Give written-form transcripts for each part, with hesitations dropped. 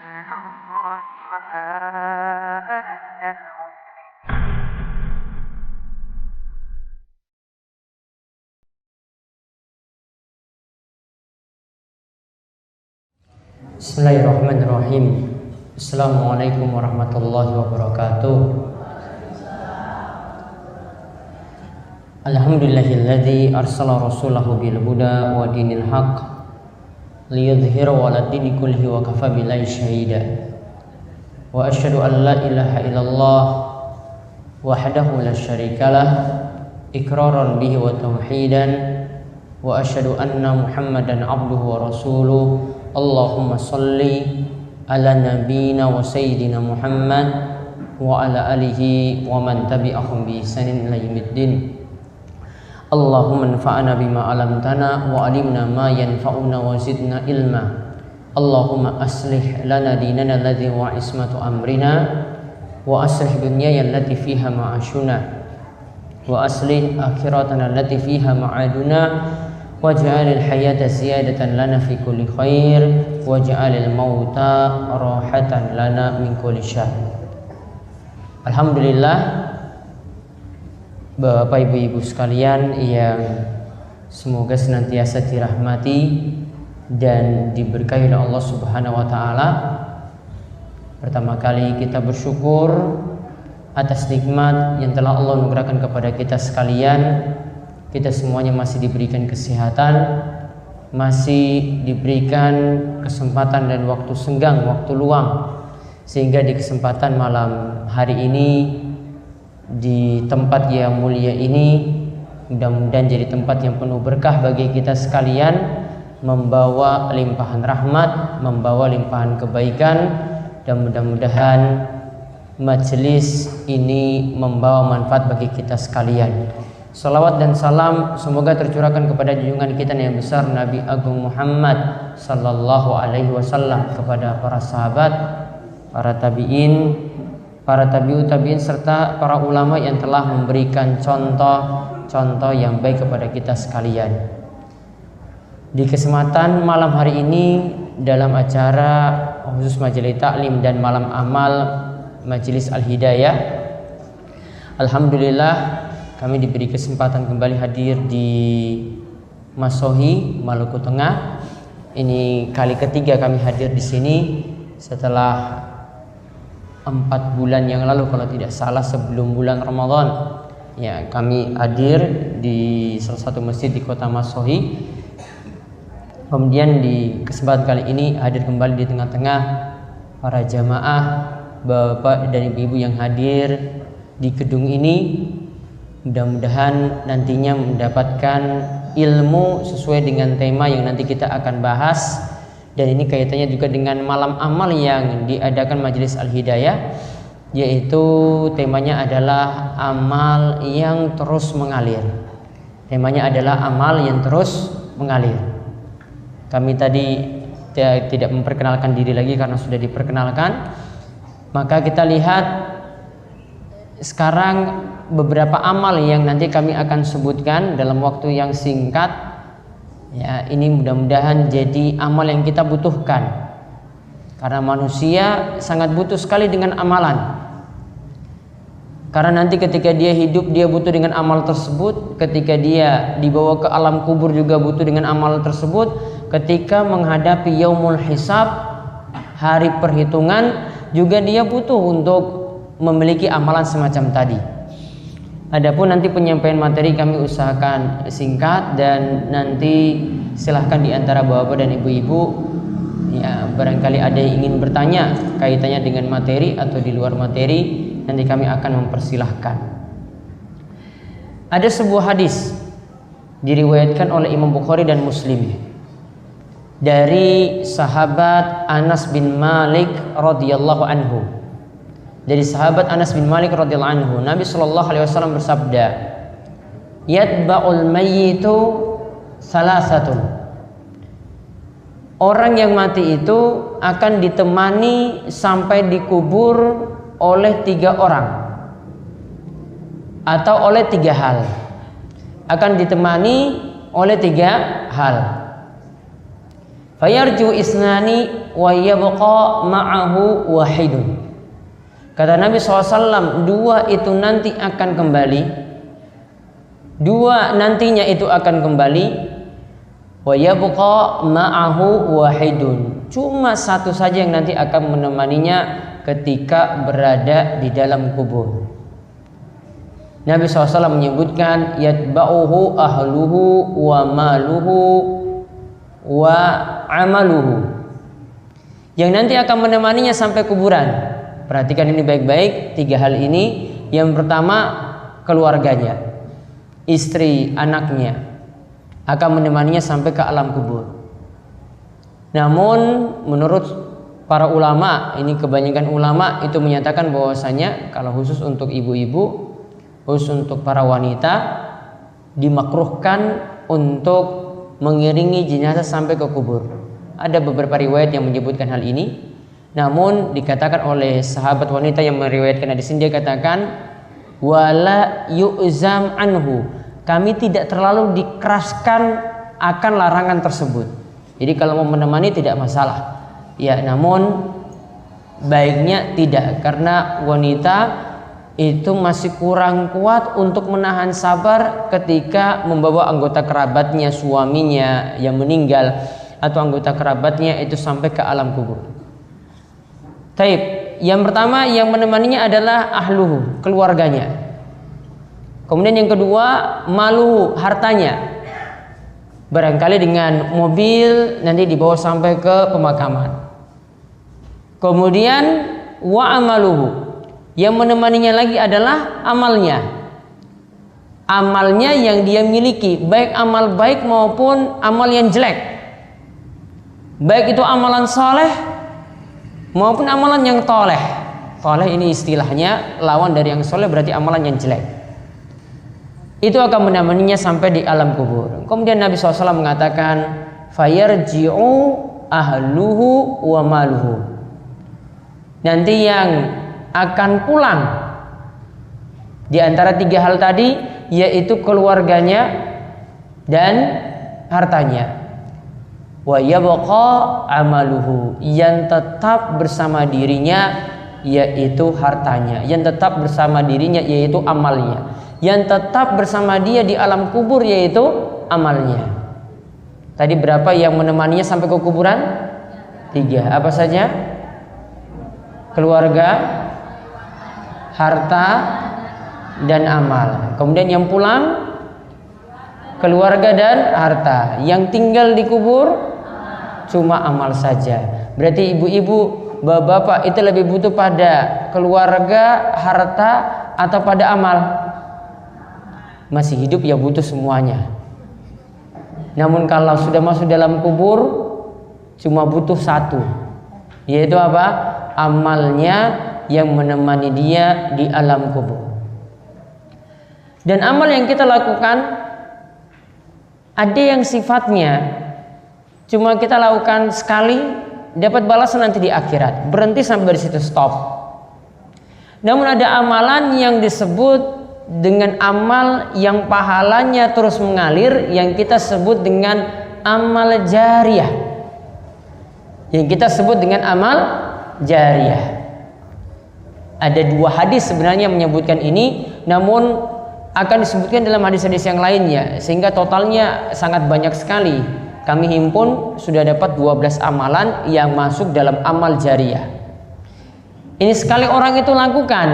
Bismillahirrahmanirrahim. Assalamualaikum warahmatullahi wabarakatuh. Alhamdulillahilladzi arsala rasulahu bil huda wa dinil haqq liyudhhirahu 'ala dini kullihi wa kafa billahi shahida. Wa asyhadu an la ilaha illallah wahdahu la syarikalah iqraran bihi wa tauhidan wa asyhadu anna Muhammadan abduhu wa rasuluh. Allahumma salli ala nabiyyina wa sayyidina Muhammad wa ala alihi wa man tabi'ahum bi ihsanin ila yaumiddin. Allahumma anfa'na bima 'allamtana wa 'allimna ma yanfa'una wa zidna ilma. Allahumma aslih lana dinana alladhi huwa ismatu amrina wa aslih dunyana allati fiha ma'ashuna wa aslih akhiratana allati fiha ma'aduna waj'alil hayata ziyadatan lana fi kulli khair waj'alil mauta rahatan lana min kulli syarr. Alhamdulillah, Bapak Ibu-ibu sekalian yang semoga senantiasa dirahmati dan diberkahi oleh Allah Subhanahu wa taala. Pertama kali kita bersyukur atas nikmat yang telah Allah anugerahkan kepada kita sekalian. Kita semuanya masih diberikan kesehatan, masih diberikan kesempatan dan waktu senggang, waktu luang, sehingga di kesempatan malam hari ini di tempat yang mulia ini mudah-mudahan jadi tempat yang penuh berkah bagi kita sekalian, membawa limpahan rahmat, membawa limpahan kebaikan, dan mudah-mudahan majelis ini membawa manfaat bagi kita sekalian. Salawat dan salam semoga tercurahkan kepada junjungan kita yang besar Nabi Agung Muhammad sallallahu alaihi wasallam, kepada para sahabat, para tabi'in, para tabi'ut tabi'in, serta para ulama yang telah memberikan contoh yang baik kepada kita sekalian. Di kesempatan malam hari ini dalam acara khusus majelis taklim dan malam amal Majelis Al-Hidayah, alhamdulillah kami diberi kesempatan kembali hadir di Masohi, Maluku Tengah. Ini kali ketiga kami hadir di sini setelah 4 bulan yang lalu kalau tidak salah, sebelum bulan Ramadan. Ya, kami hadir di salah satu masjid di kota Masohi. Kemudian di kesempatan kali ini hadir kembali di tengah-tengah para jamaah, bapak dan ibu-ibu yang hadir di gedung ini. Mudah-mudahan nantinya mendapatkan ilmu sesuai dengan tema yang nanti kita akan bahas, dan ini kaitannya juga dengan malam amal yang diadakan Majelis Al-Hidayah, yaitu temanya adalah amal yang terus mengalir. Temanya adalah amal yang terus mengalir. Kami tadi tidak memperkenalkan diri lagi karena sudah diperkenalkan. Maka kita lihat sekarang beberapa amal yang nanti kami akan sebutkan dalam waktu yang singkat. Ya, ini mudah-mudahan jadi amal yang kita butuhkan, karena manusia sangat butuh sekali dengan amalan. Karena nanti ketika dia hidup dia butuh dengan amal tersebut, ketika dia dibawa ke alam kubur juga butuh dengan amal tersebut, ketika menghadapi yaumul hisab, hari perhitungan, juga dia butuh untuk memiliki amalan semacam tadi. Adapun nanti penyampaian materi kami usahakan singkat, dan nanti silahkan di antara bapak dan ibu-ibu ya, barangkali ada yang ingin bertanya kaitannya dengan materi atau di luar materi, nanti kami akan mempersilahkan. Ada sebuah hadis diriwayatkan oleh Imam Bukhari dan Muslim dari sahabat Anas bin Malik radhiyallahu anhu. Dari sahabat Anas bin Malik radhiyallahu anhu, Nabi sallallahu alaihi wasallam bersabda, "Yatba'ul mayyitu salasatun." Orang yang mati itu akan ditemani sampai dikubur oleh 3 orang atau oleh 3 hal. Akan ditemani oleh 3 hal. Fayarju isnani wa yabqa ma'ahu wahidun. Kata Nabi SAW, dua itu nanti akan kembali, dua nantinya itu akan kembali, wa yabqa ma'ahu wahidun. Cuma satu saja yang nanti akan menemaninya ketika berada di dalam kubur. Nabi SAW menyebutkan yatba'uhu ahluhu wa maluhu wa amaluhu, yang nanti akan menemaninya sampai kuburan. Perhatikan ini baik-baik, tiga hal ini. Yang pertama, keluarganya, istri, anaknya akan menemaninya sampai ke alam kubur. Namun menurut para ulama, ini kebanyakan ulama itu menyatakan bahwasanya kalau khusus untuk ibu-ibu, khusus untuk para wanita, dimakruhkan untuk mengiringi jenazah sampai ke kubur. Ada beberapa riwayat yang menyebutkan hal ini. Namun dikatakan oleh sahabat wanita yang meriwayatkan hadis ini, dia katakan wala yu'zam anhu, kami tidak terlalu dikeraskan akan larangan tersebut. Jadi kalau mau menemani tidak masalah. Ya, namun baiknya tidak, karena wanita itu masih kurang kuat untuk menahan sabar ketika membawa anggota kerabatnya, suaminya yang meninggal atau anggota kerabatnya itu sampai ke alam kubur. Taib, yang pertama yang menemaninya adalah ahluhu, keluarganya. Kemudian yang kedua, maluhu, hartanya. Barangkali dengan mobil nanti dibawa sampai ke pemakaman. Kemudian wa amaluhu, yang menemaninya lagi adalah amalnya. Amalnya yang dia miliki, baik amal baik maupun amal yang jelek. Baik itu amalan soleh maupun amalan yang toleh. Toleh ini istilahnya lawan dari yang soleh, berarti amalan yang jelek. Itu akan menemaninya sampai di alam kubur. Kemudian Nabi SAW mengatakan fayarji'u ahluhu wa maluhu, nanti yang akan pulang di antara tiga hal tadi, yaitu keluarganya dan hartanya. Wa yabqa amaluhu, yang tetap bersama dirinya yaitu hartanya, yang tetap bersama dirinya yaitu amalnya, yang tetap bersama dia di alam kubur yaitu amalnya. Tadi berapa yang menemaninya sampai ke kuburan? Tiga. Apa saja? Keluarga, harta, dan amal. Kemudian yang pulang, keluarga dan harta. Yang tinggal di kubur cuma amal saja. Berarti ibu-ibu, bapak-bapak itu lebih butuh pada keluarga, harta, atau pada amal? Masih hidup ya butuh semuanya. Namun kalau sudah masuk dalam kubur, cuma butuh satu, yaitu apa? Amalnya yang menemani dia di alam kubur. Dan amal yang kita lakukan ada yang sifatnya cuma kita lakukan sekali, dapat balasan nanti di akhirat, berhenti sampai di situ, stop. Namun ada amalan yang disebut dengan amal yang pahalanya terus mengalir, yang kita sebut dengan amal jariyah, yang kita sebut dengan amal jariyah. Ada dua hadis sebenarnya yang menyebutkan ini, namun akan disebutkan dalam hadis-hadis yang lainnya, sehingga totalnya sangat banyak sekali. Kami himpun sudah dapat 12 amalan yang masuk dalam amal jariyah. Ini sekali orang itu lakukan,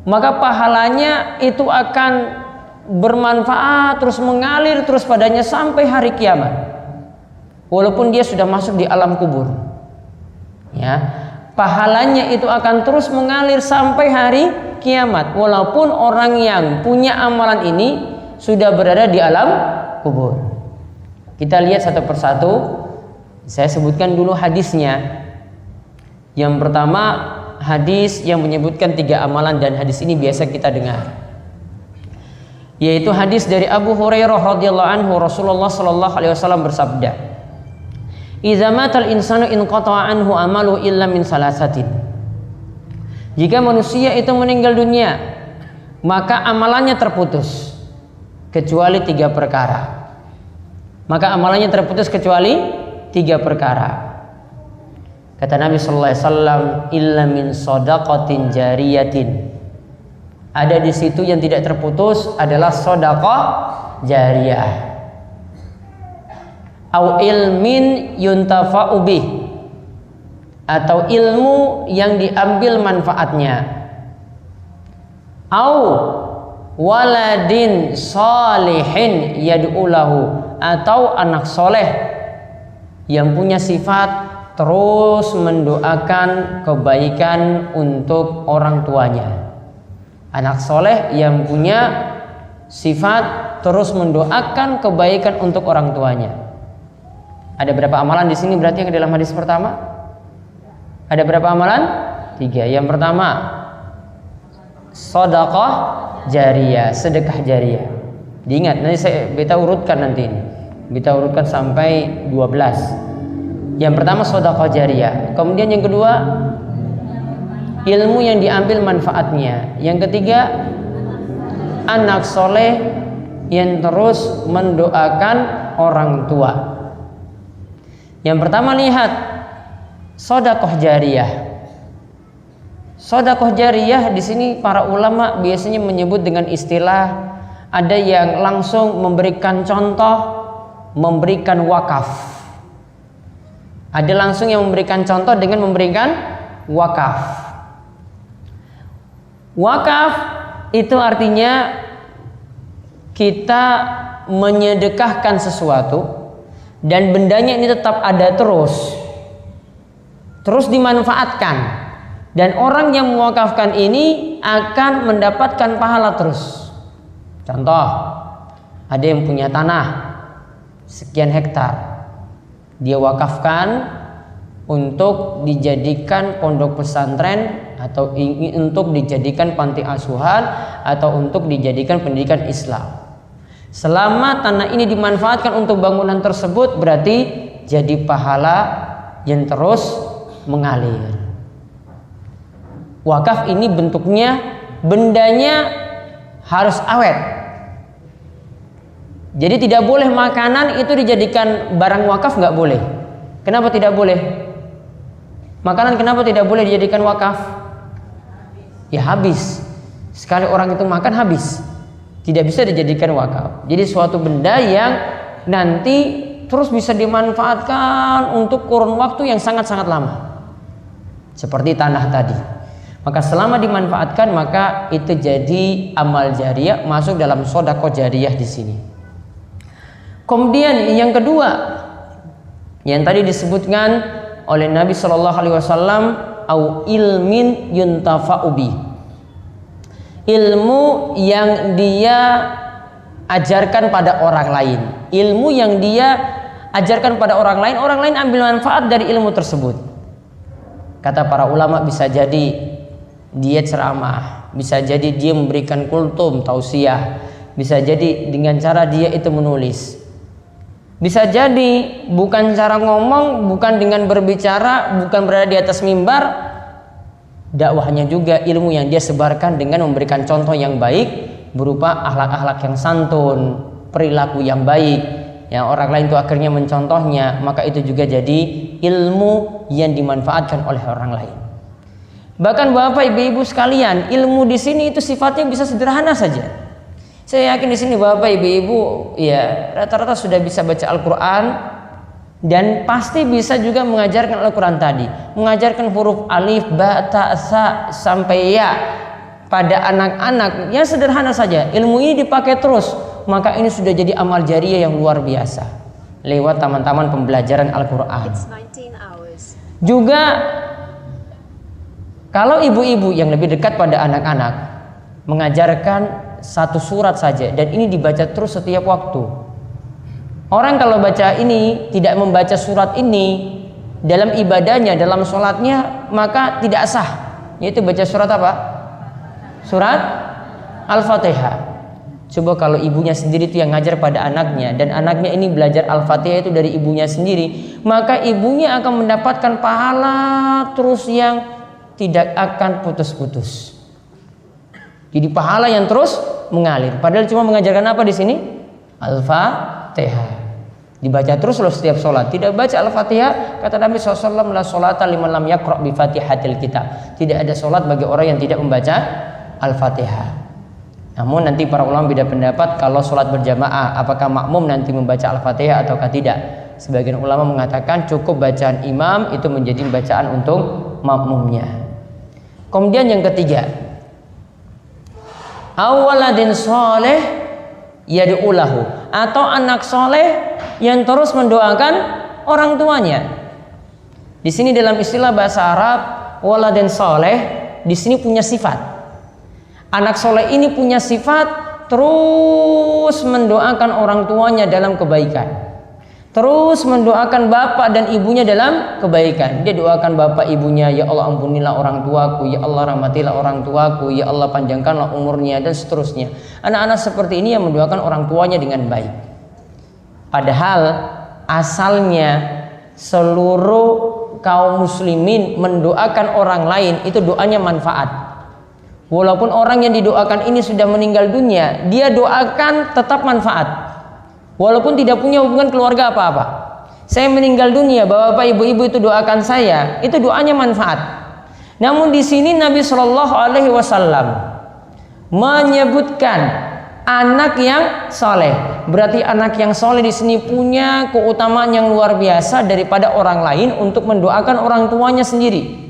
maka pahalanya itu akan bermanfaat, terus mengalir terus padanya sampai hari kiamat, walaupun dia sudah masuk di alam kubur. Ya, pahalanya itu akan terus mengalir sampai hari kiamat, walaupun orang yang punya amalan ini sudah berada di alam kubur. Kita lihat satu persatu. Saya sebutkan dulu hadisnya. Yang pertama, hadis yang menyebutkan 3 amalan, dan hadis ini biasa kita dengar, yaitu hadis dari Abu Hurairah radhiyallahu anhu. Rasulullah sallallahu alaihi wasallam bersabda, "Idza matal insanu inqata'a anhu amalu illa min salasatin." Jika manusia itu meninggal dunia, maka amalannya terputus kecuali 3 perkara. maka amalannya terputus kecuali 3 perkara. Kata Nabi sallallahu alaihi wasallam, illa min shadaqatin jariyatin. Ada di situ yang tidak terputus adalah sedekah jariyah. Au ilmin yuntafa'u bih, atau ilmu yang diambil manfaatnya. Au waladin salihin yad'ulahu, atau anak soleh yang punya sifat terus mendoakan kebaikan untuk orang tuanya. Anak soleh yang punya sifat terus mendoakan kebaikan untuk orang tuanya. Ada berapa amalan di sini berarti yang dalam hadis pertama? Ada berapa amalan? 3. Yang pertama, sedekah jariyah, sedekah jariyah. Diingat, nanti beta urutkan nanti ini. Beta urutkan sampai 12. Yang pertama sedekah jariyah. Kemudian yang kedua, ilmu yang diambil manfaatnya. Yang ketiga, anak soleh yang terus mendoakan orang tua. Yang pertama lihat sedekah jariyah. Sedekah jariyah di sini para ulama biasanya menyebut dengan istilah, ada yang langsung memberikan contoh, memberikan wakaf. Ada langsung yang memberikan contoh dengan memberikan wakaf. Wakaf itu artinya kita menyedekahkan sesuatu dan bendanya ini tetap ada terus dimanfaatkan, dan orang yang mewakafkan ini akan mendapatkan pahala terus. Contoh, ada yang punya tanah sekian hektar, dia wakafkan untuk dijadikan pondok pesantren, atau untuk dijadikan panti asuhan, atau untuk dijadikan pendidikan Islam. Selama tanah ini dimanfaatkan untuk bangunan tersebut, berarti jadi pahala yang terus mengalir. Wakaf ini bentuknya, bendanya harus awet. Jadi tidak boleh makanan itu dijadikan barang wakaf, nggak boleh. Kenapa tidak boleh? Makanan kenapa tidak boleh dijadikan wakaf? Ya habis. Sekali orang itu makan habis. Tidak bisa dijadikan wakaf. Jadi suatu benda yang nanti terus bisa dimanfaatkan untuk kurun waktu yang sangat-sangat lama. Seperti tanah tadi. Maka selama dimanfaatkan, maka itu jadi amal jariyah, masuk dalam sedekah jariyah di sini. Kemudian yang kedua, yang tadi disebutkan oleh Nabi Shallallahu Alaihi Wasallam, au ilmin yuntafa'u bi, ilmu yang dia ajarkan pada orang lain, ilmu yang dia ajarkan pada orang lain ambil manfaat dari ilmu tersebut. Kata para ulama, bisa jadi dia ceramah, bisa jadi dia memberikan kultum tausiah, bisa jadi dengan cara dia itu menulis, bisa jadi bukan cara ngomong, bukan dengan berbicara, bukan berada di atas mimbar, dakwahnya juga ilmu yang dia sebarkan dengan memberikan contoh yang baik berupa akhlak-akhlak yang santun, perilaku yang baik, yang orang lain itu akhirnya mencontohnya, maka itu juga jadi ilmu yang dimanfaatkan oleh orang lain. Bahkan Bapak Ibu sekalian, ilmu di sini itu sifatnya bisa sederhana saja. Saya yakin di sini Bapak Ibu ya rata-rata sudah bisa baca Al-Qur'an, dan pasti bisa juga mengajarkan Al-Qur'an tadi, mengajarkan huruf alif, ba, ta, sa sampai ya pada anak-anak yang sederhana saja. Ilmu ini dipakai terus, maka ini sudah jadi amal jariyah yang luar biasa lewat taman-taman pembelajaran Al-Qur'an. Juga kalau ibu-ibu yang lebih dekat pada anak-anak, mengajarkan satu surat saja, dan ini dibaca terus setiap waktu. Orang kalau baca ini, tidak membaca surat ini dalam ibadahnya, dalam sholatnya, maka tidak sah. Yaitu baca surat apa? Surat Al-Fatihah. Coba kalau ibunya sendiri itu yang ngajar pada anaknya, dan anaknya ini belajar Al-Fatihah itu dari ibunya sendiri, maka ibunya akan mendapatkan pahala terus yang tidak akan putus-putus. Jadi pahala yang terus mengalir. Padahal cuma mengajarkan apa di sini? Al-Fatihah. Dibaca terus loh setiap sholat. Tidak baca Al-Fatihah, kata Nabi SAW, la sholata liman lam yaqra' bi fatihatil kitab. Tidak ada sholat bagi orang yang tidak membaca Al-Fatihah. Namun nanti para ulama beda pendapat kalau sholat berjamaah, apakah makmum nanti membaca Al-Fatihah ataukah tidak. Sebagian ulama mengatakan cukup bacaan imam itu menjadi bacaan untuk makmumnya. Kemudian yang ketiga, awaladin soleh yad'ulahu, atau anak soleh yang terus mendoakan orang tuanya. Di sini dalam istilah bahasa Arab, waladin soleh di sini punya sifat. Anak soleh ini punya sifat terus mendoakan orang tuanya dalam kebaikan, terus mendoakan bapak dan ibunya dalam kebaikan. Dia doakan bapak ibunya, ya Allah ampunilah orang tuaku, ya Allah rahmatilah orang tuaku, ya Allah panjangkanlah umurnya, dan seterusnya. Anak-anak seperti ini yang mendoakan orang tuanya dengan baik. Padahal asalnya seluruh kaum muslimin mendoakan orang lain itu doanya manfaat. Walaupun orang yang didoakan ini sudah meninggal dunia, dia doakan tetap manfaat. Walaupun tidak punya hubungan keluarga apa-apa. Saya meninggal dunia, bapak ibu-ibu itu doakan saya, itu doanya manfaat. Namun di sini Nabi Shallallahu Alaihi Wasallam menyebutkan anak yang soleh. Berarti anak yang soleh di sini punya keutamaan yang luar biasa daripada orang lain untuk mendoakan orang tuanya sendiri.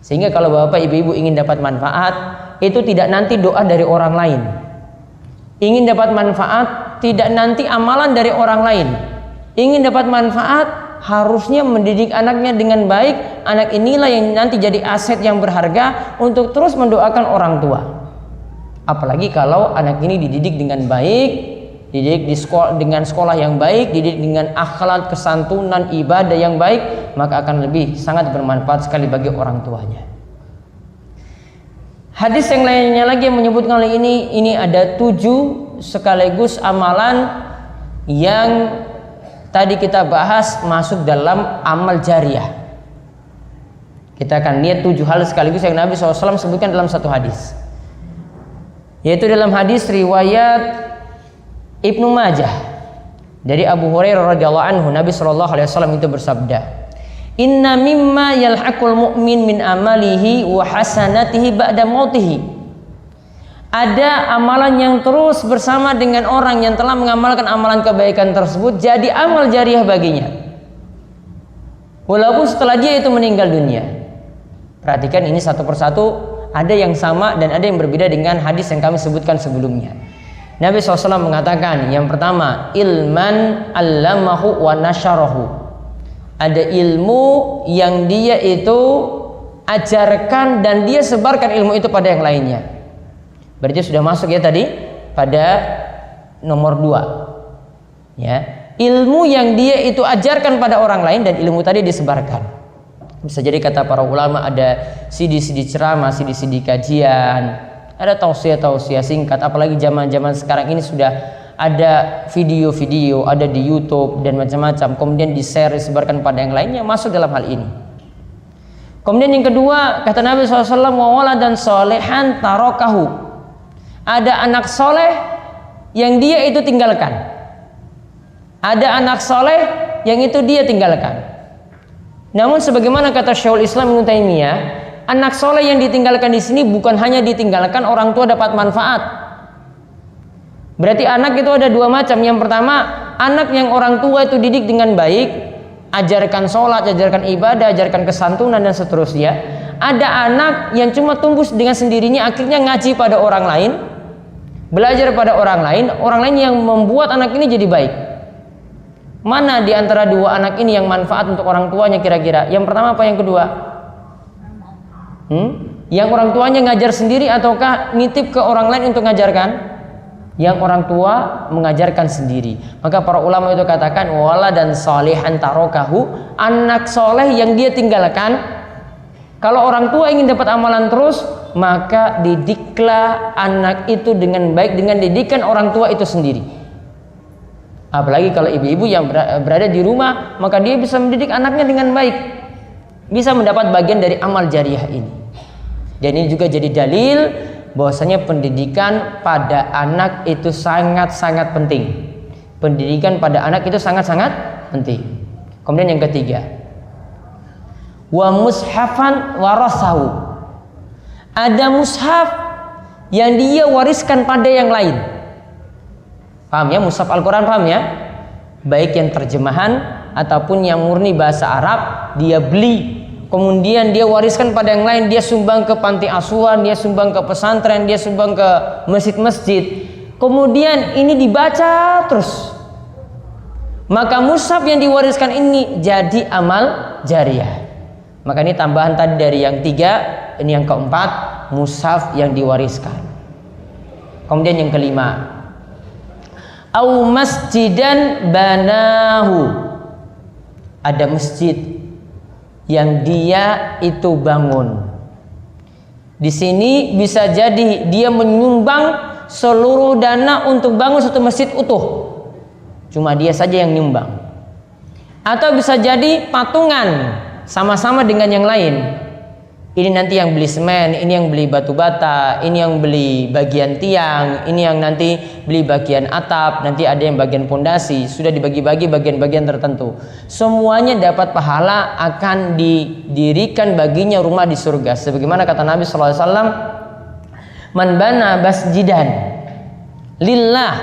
Sehingga kalau bapak ibu-ibu ingin dapat manfaat, itu tidak nanti doa dari orang lain. Ingin dapat manfaat, tidak nanti amalan dari orang lain. Ingin dapat manfaat, harusnya mendidik anaknya dengan baik. Anak inilah yang nanti jadi aset yang berharga untuk terus mendoakan orang tua. Apalagi kalau anak ini dididik dengan baik, dididik di sekolah, dengan sekolah yang baik, dididik dengan akhlak, kesantunan, ibadah yang baik, maka akan lebih sangat bermanfaat sekali bagi orang tuanya. Hadis yang lainnya lagi yang menyebutkan hal ini ada 7 sekaligus amalan yang tadi kita bahas masuk dalam amal jariah. Kita akan lihat 7 hal sekaligus yang Nabi SAW sebutkan dalam satu hadis, yaitu dalam hadis riwayat Ibnu Majah dari Abu Hurairah radhiyallahu anhu. Nabi SAW itu bersabda, inna mimma yalhaqul mu'min min amalihi wa hasanatihi ba'da mautihi. Ada amalan yang terus bersama dengan orang yang telah mengamalkan amalan kebaikan tersebut jadi amal jariah baginya, walaupun setelah dia itu meninggal dunia. Perhatikan ini satu persatu, ada yang sama dan ada yang berbeda dengan hadis yang kami sebutkan sebelumnya. Nabi SAW mengatakan, yang pertama, ilman allamahu wa nasyarahu. Ada ilmu yang dia itu ajarkan dan dia sebarkan ilmu itu pada yang lainnya. Berarti sudah masuk ya tadi pada nomor 2. Ya, ilmu yang dia itu ajarkan pada orang lain dan ilmu tadi disebarkan. Bisa jadi kata para ulama ada CD-CD ceramah, CD-CD kajian, ada tausiah-tausiah singkat. Apalagi zaman-zaman sekarang ini sudah ada video-video, ada di YouTube dan macam-macam, kemudian di-share, disebarkan pada yang lainnya, masuk dalam hal ini. Kemudian yang kedua, kata Nabi SAW, wawala dan solehan tarokahu. Ada anak soleh yang dia itu tinggalkan. Ada anak soleh yang itu dia tinggalkan. Namun sebagaimana kata Syekhul Islam Ibnu Taimiyah, anak soleh yang ditinggalkan di sini bukan hanya ditinggalkan orang tua dapat manfaat. Berarti anak itu ada 2 macam. Yang pertama, anak yang orang tua itu didik dengan baik, ajarkan sholat, ajarkan ibadah, ajarkan kesantunan dan seterusnya. Ada anak yang cuma tumbuh dengan sendirinya, akhirnya ngaji pada orang lain, belajar pada orang lain yang membuat anak ini jadi baik. Mana di antara 2 anak ini yang manfaat untuk orang tuanya kira-kira? Yang pertama apa yang kedua? Yang orang tuanya ngajar sendiri ataukah nitip ke orang lain untuk ngajarkan? Yang orang tua mengajarkan sendiri. Maka para ulama itu katakan wala dan salihan tarokahu, anak soleh yang dia tinggalkan. Kalau orang tua ingin dapat amalan terus, maka didiklah anak itu dengan baik dengan didikan orang tua itu sendiri. Apalagi kalau ibu-ibu yang berada di rumah, maka dia bisa mendidik anaknya dengan baik, bisa mendapat bagian dari amal jariah ini. Dan ini juga jadi dalil bahwasanya pendidikan pada anak itu sangat-sangat penting. Pendidikan pada anak itu sangat-sangat penting. Kemudian yang ketiga, wa mushafan warasahu. Ada mushaf yang dia wariskan pada yang lain. Paham ya, mushaf Al-Quran, paham ya? Baik yang terjemahan ataupun yang murni bahasa Arab, dia beli, kemudian dia wariskan pada yang lain. Dia sumbang ke panti asuhan, dia sumbang ke pesantren, dia sumbang ke masjid-masjid. Kemudian ini dibaca terus, maka mushaf yang diwariskan ini jadi amal jariyah. Maka ini tambahan tadi dari yang 3, ini yang keempat, mushaf yang diwariskan. Kemudian yang kelima, au masjidan banahu. Ada masjid yang dia itu bangun. Di sini bisa jadi dia menyumbang seluruh dana untuk bangun satu masjid utuh, cuma dia saja yang nyumbang. Atau bisa jadi patungan sama-sama dengan yang lain. Ini nanti yang beli semen, ini yang beli batu bata, ini yang beli bagian tiang, ini yang nanti beli bagian atap, nanti ada yang bagian pondasi. Sudah dibagi-bagi bagian-bagian tertentu. Semuanya dapat pahala, akan didirikan baginya rumah di surga. Sebagaimana kata Nabi SAW, man bana masjidan lillah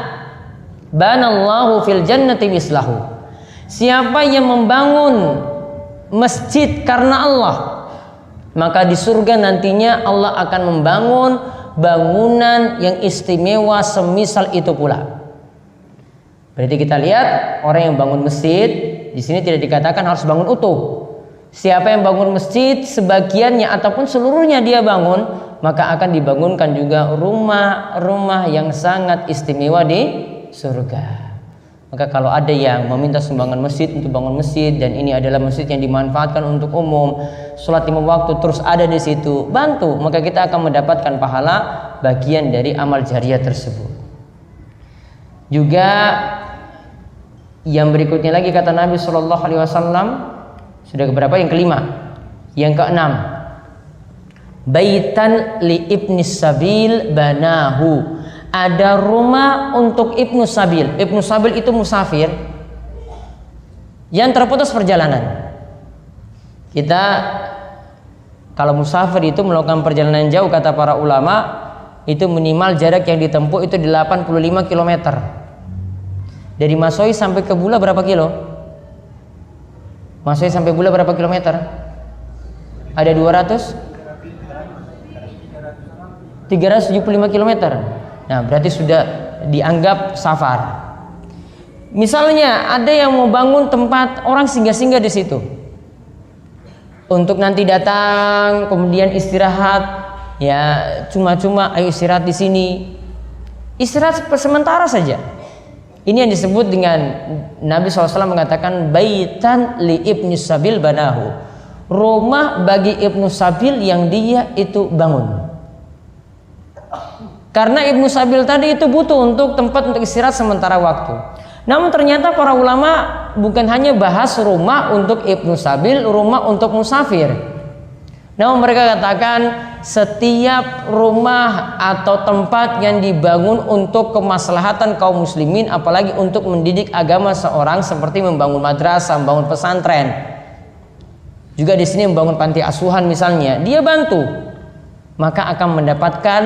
banallahu fil jannati mislahu. Siapa yang membangun masjid karena Allah, maka di surga nantinya Allah akan membangun bangunan yang istimewa semisal itu pula. Berarti kita lihat, orang yang bangun masjid di sini tidak dikatakan harus bangun utuh. Siapa yang bangun masjid sebagiannya ataupun seluruhnya dia bangun, maka akan dibangunkan juga rumah-rumah yang sangat istimewa di surga. Maka kalau ada yang meminta sumbangan masjid untuk bangun masjid, dan ini adalah masjid yang dimanfaatkan untuk umum, sholat 5 waktu terus ada di situ, bantu, maka kita akan mendapatkan pahala bagian dari amal jariah tersebut. Juga yang berikutnya lagi kata Nabi SAW, sudah keberapa? Yang kelima. Yang keenam, baitan li ibnis sabil banahu. Ada rumah untuk ibnu sabil. Ibnu sabil itu musafir yang terputus perjalanan. Kita kalau musafir itu melakukan perjalanan jauh, kata para ulama, itu minimal jarak yang ditempuh itu 85 km. Dari Masoi sampai ke Bula berapa kilo? Masoi sampai Bula berapa kilometer? Ada 375 km. Nah, berarti sudah dianggap safar. Misalnya ada yang mau bangun tempat orang singgah-singgah di situ, untuk nanti datang kemudian istirahat, ya cuma-cuma ayo istirahat di sini. Istirahat sementara saja. Ini yang disebut dengan Nabi SAW mengatakan baitan li ibnu sabil banahu. Rumah bagi ibnu sabil yang dia itu bangun. Karena ibnu sabil tadi itu butuh untuk tempat untuk istirahat sementara waktu. Namun ternyata para ulama bukan hanya bahas rumah untuk ibnu sabil, rumah untuk musafir. Namun mereka katakan setiap rumah atau tempat yang dibangun untuk kemaslahatan kaum muslimin, apalagi untuk mendidik agama seorang, seperti membangun madrasah, membangun pesantren, juga di sini membangun panti asuhan misalnya, dia bantu, maka akan mendapatkan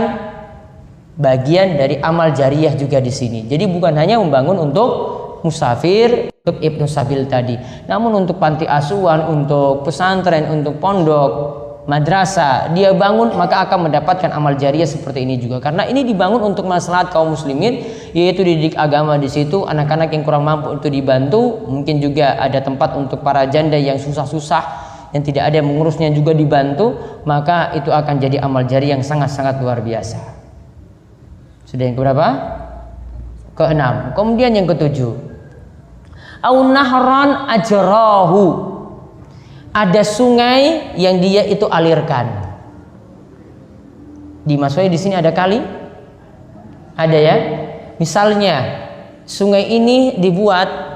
bagian dari amal jariyah juga di sini. Jadi bukan hanya membangun untuk musafir, untuk ibnu sabil tadi, namun untuk panti asuhan, untuk pesantren, untuk pondok, madrasah dia bangun, maka akan mendapatkan amal jariyah seperti ini juga. Karena ini dibangun untuk maslahat kaum muslimin, yaitu dididik agama di situ, anak-anak yang kurang mampu itu dibantu, mungkin juga ada tempat untuk para janda yang susah-susah, yang tidak ada yang mengurusnya juga dibantu, maka itu akan jadi amal jariyah yang sangat-sangat luar biasa. Sudah yang keberapa? Keenam. Kemudian yang ketujuh, au nahran ajrahu. Ada sungai yang dia itu alirkan. Di Masoi di sini ada kali? Ada ya? Misalnya sungai ini dibuat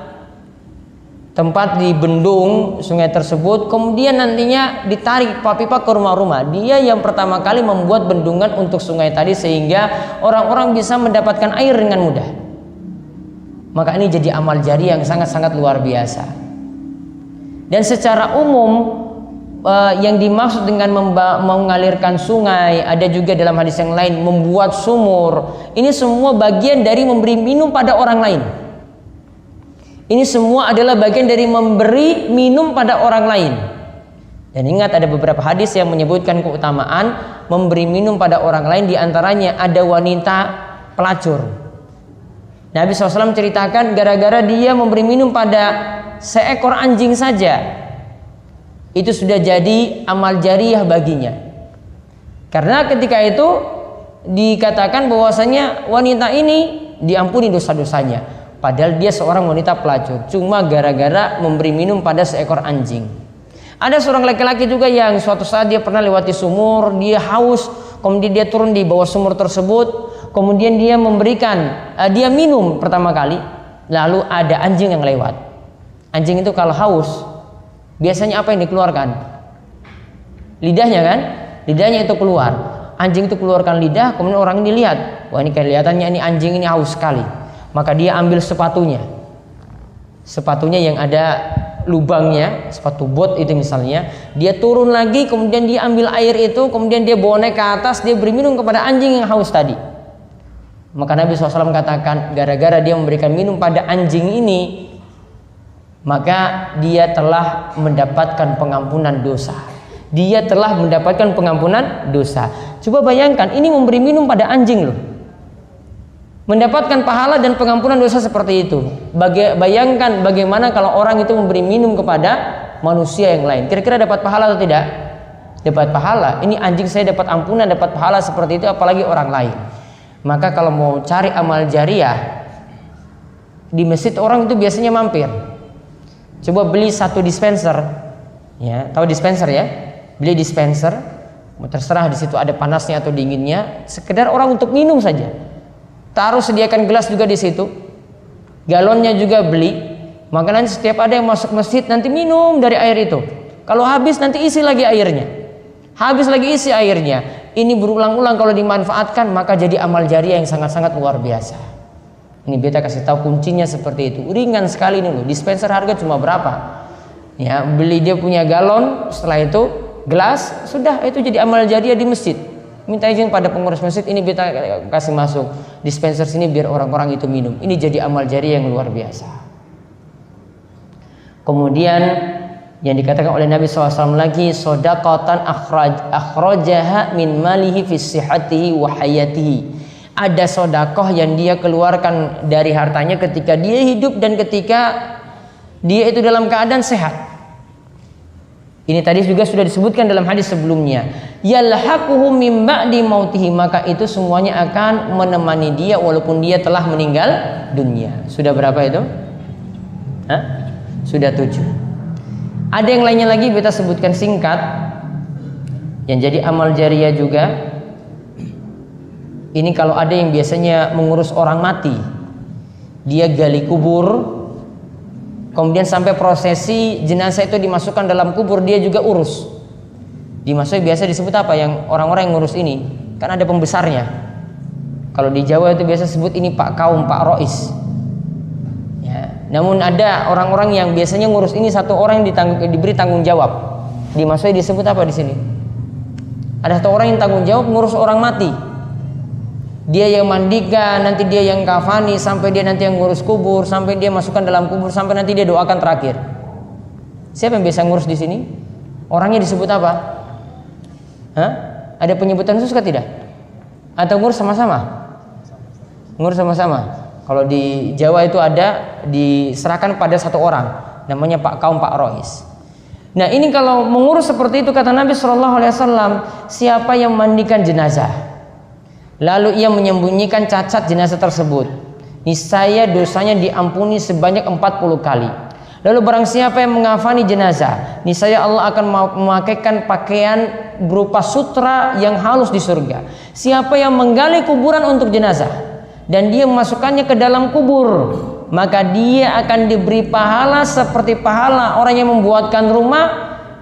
tempat di bendung sungai tersebut, kemudian nantinya ditarik pipa ke rumah-rumah. Dia yang pertama kali membuat bendungan untuk sungai tadi, sehingga orang-orang bisa mendapatkan air dengan mudah. maka ini jadi amal jariah yang sangat-sangat luar biasa. Dan secara umum yang dimaksud dengan mengalirkan sungai, ada juga dalam hadis yang lain membuat sumur, ini semua bagian dari memberi minum pada orang lain. Ini semua adalah bagian dari memberi minum pada orang lain. Dan ingat, ada beberapa hadis yang menyebutkan keutamaan memberi minum pada orang lain. Di antaranya ada wanita pelacur. Nabi SAW ceritakan gara-gara dia memberi minum pada seekor anjing saja, itu sudah jadi amal jariah baginya. Karena ketika itu dikatakan bahwasanya wanita ini diampuni dosa-dosanya, padahal dia seorang wanita pelacur, cuma gara-gara memberi minum pada seekor anjing. Ada seorang laki-laki juga yang suatu saat dia pernah lewati sumur, dia haus, kemudian dia turun di bawah sumur tersebut, kemudian dia dia minum pertama kali, lalu ada anjing yang lewat. Anjing itu kalau haus biasanya apa yang dikeluarkan? Lidahnya kan? Lidahnya itu keluar. Anjing itu keluarkan lidah, kemudian orang ini lihat, wah ini kelihatannya ini anjing ini haus sekali. Maka dia ambil sepatunya yang ada lubangnya, sepatu bot itu misalnya, dia turun lagi, kemudian dia ambil air itu, kemudian dia bawa naik ke atas, dia beri minum kepada anjing yang haus tadi. Maka Nabi SAW katakan, gara-gara dia memberikan minum pada anjing ini, maka dia telah mendapatkan pengampunan dosa. Dia telah mendapatkan pengampunan dosa. Coba bayangkan, ini memberi minum pada anjing loh, mendapatkan pahala dan pengampunan dosa seperti itu. Bayangkan bagaimana kalau orang itu memberi minum kepada manusia yang lain. Kira-kira dapat pahala atau tidak? Dapat pahala. Ini anjing saya dapat ampunan, dapat pahala seperti itu, apalagi orang lain. Maka kalau mau cari amal jariah, di masjid orang itu biasanya mampir. Coba beli satu dispenser, ya, tahu dispenser ya? Beli dispenser, terserah di situ ada panasnya atau dinginnya, sekedar orang untuk minum saja. Taruh, sediakan gelas juga di situ, galonnya juga beli. Maka nanti setiap ada yang masuk masjid nanti minum dari air itu. Kalau habis nanti isi lagi airnya, habis lagi isi airnya. Ini berulang-ulang kalau dimanfaatkan maka jadi amal jariah yang sangat-sangat luar biasa. Ini beta kasih tahu kuncinya seperti itu. Ringan sekali ini loh. Dispenser harga cuma berapa? Ya, beli dia punya galon, setelah itu gelas, sudah itu jadi amal jariah di masjid. Minta izin pada pengurus masjid, ini beta kasih masuk dispenser sini biar orang-orang itu minum. Ini jadi amal jariah yang luar biasa. Kemudian yang dikatakan oleh Nabi SAW lagi, sodaqatan akhrajaha min malihi fi sihhatihi wa hayatihi. Ada sodakoh yang dia keluarkan dari hartanya ketika dia hidup dan ketika dia itu dalam keadaan sehat. Ini tadi juga sudah disebutkan dalam hadis sebelumnya. Yalhaquhu min ba'di mautihi, maka itu semuanya akan menemani dia walaupun dia telah meninggal dunia. Sudah berapa itu? Sudah 7. Ada yang lainnya lagi beta sebutkan singkat yang jadi amal jariah juga. Ini kalau ada yang biasanya mengurus orang mati, dia gali kubur, kemudian sampai prosesi jenazah itu dimasukkan dalam kubur, dia juga urus. Dimasukkan biasa disebut apa yang orang-orang yang ngurus ini? Kan ada pembesarnya. Kalau di Jawa itu biasa sebut ini Pak Kaum, Pak Rois. Ya. Namun ada orang-orang yang biasanya ngurus ini satu orang yang diberi tanggung jawab. Dimasukkan disebut apa di sini? Ada satu orang yang tanggung jawab ngurus orang mati. Dia yang mandikan, nanti dia yang kafani, sampai dia nanti yang ngurus kubur, sampai dia masukkan dalam kubur, sampai nanti dia doakan terakhir. Siapa yang biasa ngurus di sini? Orangnya disebut apa? Ada penyebutan khusus tidak? Atau ngurus sama-sama? Ngurus sama-sama. Kalau di Jawa itu ada diserahkan pada satu orang, namanya Pak Kaum, Pak Rois. Nah ini kalau mengurus seperti itu kata Nabi SAW, siapa yang mandikan jenazah lalu ia menyembunyikan cacat jenazah tersebut, niscaya dosanya diampuni sebanyak 40 kali. Lalu barang siapa yang mengafani jenazah, niscaya Allah akan memakaikan pakaian berupa sutra yang halus di surga. Siapa yang menggali kuburan untuk jenazah dan dia memasukkannya ke dalam kubur, maka dia akan diberi pahala seperti pahala orang yang membuatkan rumah,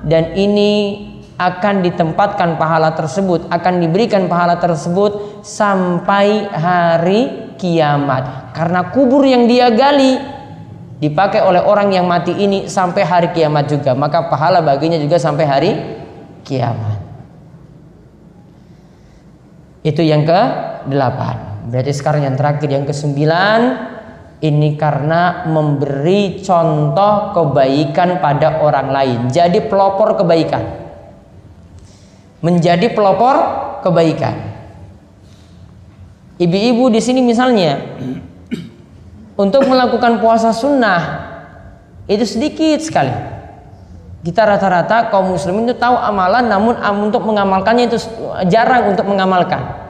dan ini akan ditempatkan pahala tersebut, akan diberikan pahala tersebut sampai hari kiamat. Karena kubur yang dia gali dipakai oleh orang yang mati ini sampai hari kiamat juga, maka pahala baginya juga sampai hari kiamat. Itu yang ke-8. Berarti sekarang yang terakhir, yang ke-9, ini karena memberi contoh kebaikan pada orang lain. Jadi pelopor kebaikan. Menjadi pelopor kebaikan. Ibu-ibu di sini misalnya untuk melakukan puasa sunnah itu sedikit sekali. Kita rata-rata kaum muslimin itu tahu amalan, namun untuk mengamalkannya itu jarang untuk mengamalkan.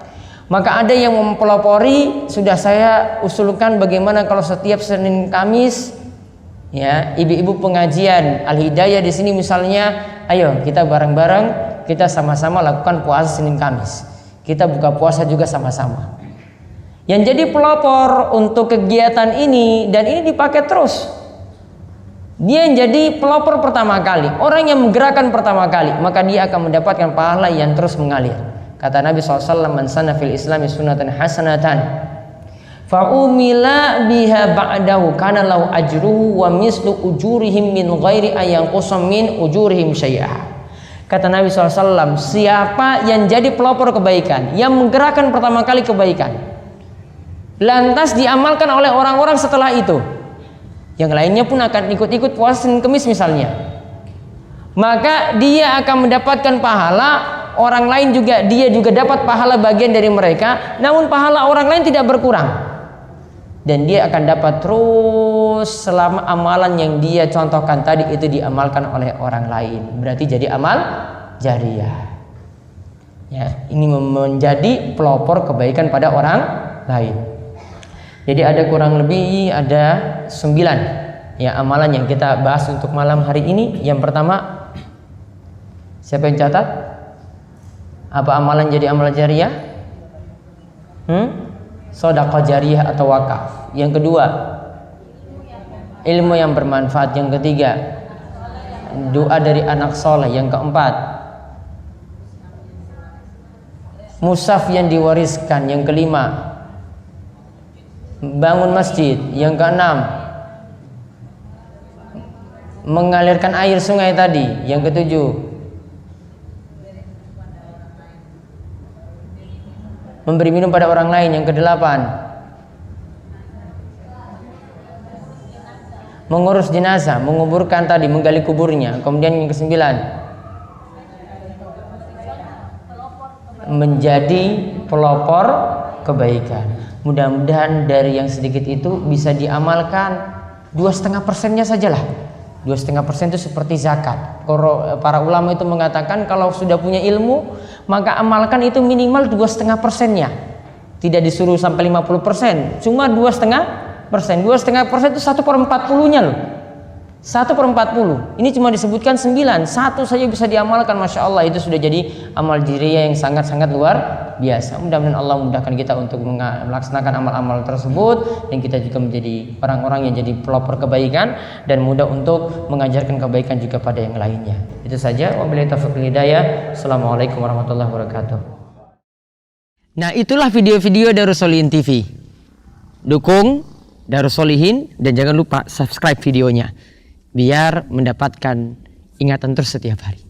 Maka ada yang mempelopori, sudah saya usulkan bagaimana kalau setiap Senin Kamis, ya, ibu-ibu pengajian Al-Hidayah di sini misalnya, ayo kita bareng-bareng, kita sama-sama lakukan puasa Senin Kamis. Kita buka puasa juga sama-sama. Yang jadi pelopor untuk kegiatan ini, dan ini dipakai terus. Dia yang jadi pelopor pertama kali, orang yang menggerakkan pertama kali, maka dia akan mendapatkan pahala yang terus mengalir. Kata Nabi SAW, man sanna fil islami sunnatan hasanatan fa'umila biha ba'dahu kana lahu ajruhu wa mislu ujurihim min ghairi ayanqusam min ujurihim syai'ah. Kata Nabi SAW, siapa yang jadi pelopor kebaikan, yang menggerakkan pertama kali kebaikan, lantas diamalkan oleh orang-orang setelah itu, yang lainnya pun akan ikut-ikut puasa Senin Kemis misalnya, maka dia akan mendapatkan pahala. Orang lain juga, dia juga dapat pahala bagian dari mereka, namun pahala orang lain tidak berkurang, dan dia akan dapat terus selama amalan yang dia contohkan tadi itu diamalkan oleh orang lain. Berarti jadi amal jariyah. Ya, ini menjadi pelopor kebaikan pada orang lain. Jadi ada kurang lebih ada 9 ya amalan yang kita bahas untuk malam hari ini. Yang pertama, siapa yang catat? Apa amalan jadi amal jariyah? Sedekah jariyah atau wakaf. Yang kedua, ilmu yang bermanfaat. Yang ketiga, doa dari anak soleh. Yang keempat, mushaf yang diwariskan. Yang kelima, bangun masjid. Yang keenam, mengalirkan air sungai tadi. Yang ketujuh, memberi minum pada orang lain. Yang kedelapan, mengurus jenazah, menguburkan tadi, menggali kuburnya. Kemudian yang kesembilan, menjadi pelopor kebaikan. Mudah-mudahan dari yang sedikit itu bisa diamalkan 2,5%-nya sajalah. 2,5% itu seperti zakat. Para ulama itu mengatakan kalau sudah punya ilmu, maka amalkan itu minimal 2,5%-nya. Tidak disuruh sampai 50%, cuma 2,5%. 2,5% itu 1/40-nya loh. 1/40. Ini cuma disebutkan 9. Satu saja bisa diamalkan, masya Allah, itu sudah jadi amal jariyah yang sangat-sangat luar biasa. Mudah-mudahan Allah mudahkan kita untuk melaksanakan amal-amal tersebut, dan kita juga menjadi orang-orang yang jadi pelopor kebaikan dan mudah untuk mengajarkan kebaikan juga pada yang lainnya. Itu saja. Wabillahi taufiq wal hidayah. Assalamualaikum warahmatullahi wabarakatuh. Nah, itulah video-video Darus Sholihin TV. Dukung Darus Sholihin dan jangan lupa subscribe videonya biar mendapatkan ingatan terus setiap hari.